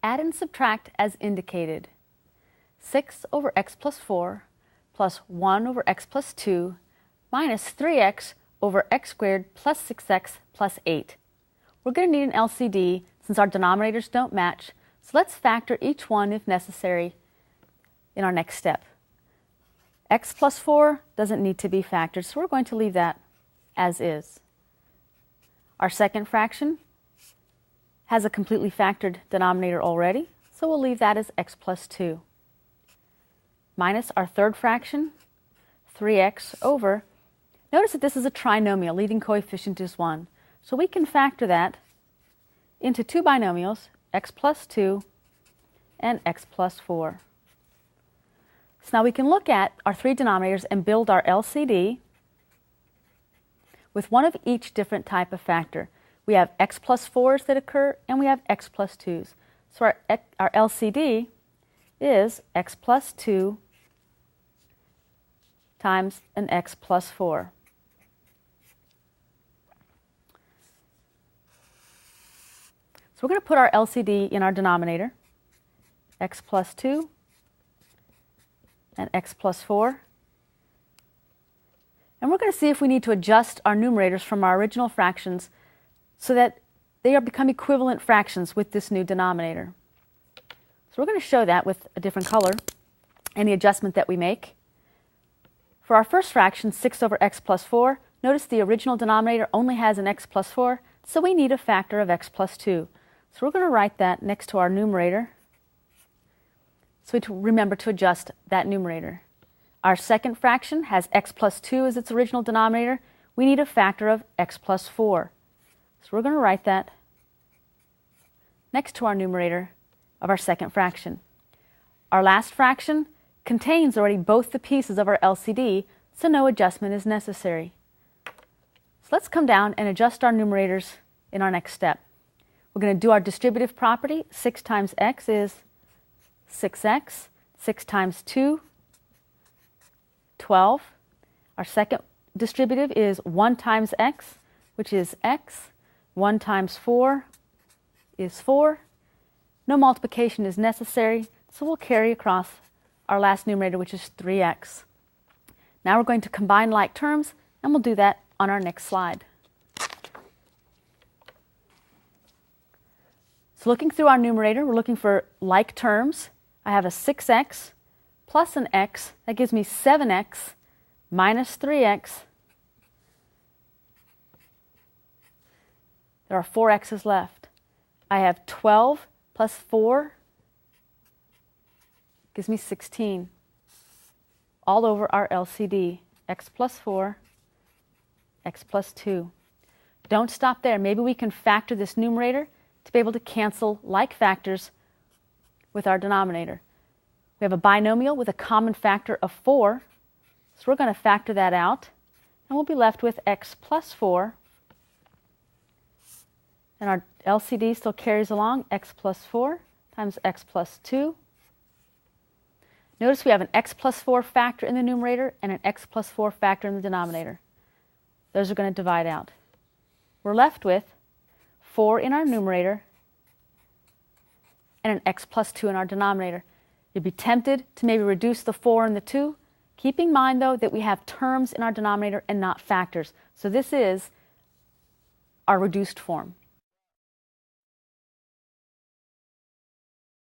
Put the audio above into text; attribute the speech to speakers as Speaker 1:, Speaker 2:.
Speaker 1: Add and subtract as indicated. 6 over x plus 4 plus 1 over x plus 2 minus 3x over x squared plus 6x plus 8. We're going to need an LCD since our denominators don't match, so let's factor each one if necessary in our next step. X plus 4 doesn't need to be factored, so we're going to leave that as is. Our second fraction has a completely factored denominator already, so we'll leave that as x plus 2. Minus our third fraction, 3x over, notice that this is a trinomial, leading coefficient is 1. So we can factor that into two binomials, x plus 2 and x plus 4. So now we can look at our three denominators and build our LCD with one of each different type of factor. We have x plus 4s that occur, and we have x plus 2s. So our LCD is x plus 2 times an x plus 4. So we're going to put our LCD in our denominator, x plus 2 and x plus 4. And we're going to see if we need to adjust our numerators from our original fractions so that they become equivalent fractions with this new denominator. So we're going to show that with a different color, any adjustment that we make. For our first fraction, 6 over x plus 4, notice the original denominator only has an x plus 4, so we need a factor of x plus 2. So we're going to write that next to our numerator, so we remember to adjust that numerator. Our second fraction has x plus 2 as its original denominator. We need a factor of x plus 4. So we're going to write that next to our numerator of our second fraction. Our last fraction contains already both the pieces of our LCD, so no adjustment is necessary. So let's come down and adjust our numerators in our next step. We're going to do our distributive property. 6 times x is 6x. 6 times 2, 12. Our second distributive is 1 times x, which is x. 1 times 4 is 4. No multiplication is necessary, so we'll carry across our last numerator, which is 3x. Now we're going to combine like terms, and we'll do that on our next slide. So looking through our numerator, we're looking for like terms. I have a 6x plus an x. That gives me 7x minus 3x. There are 4 x's left. I have 12 plus 4 gives me 16. All over our LCD, x plus 4, x plus 2. Don't stop there. Maybe we can factor this numerator to be able to cancel like factors with our denominator. We have a binomial with a common factor of 4, so we're going to factor that out, and we'll be left with x plus 4. And our LCD still carries along x plus 4 times x plus 2. Notice we have an x plus 4 factor in the numerator and an x plus 4 factor in the denominator. Those are going to divide out. We're left with 4 in our numerator and an x plus 2 in our denominator. You'd be tempted to maybe reduce the 4 and the 2. Keep in mind, though, that we have terms in our denominator and not factors. So this is our reduced form.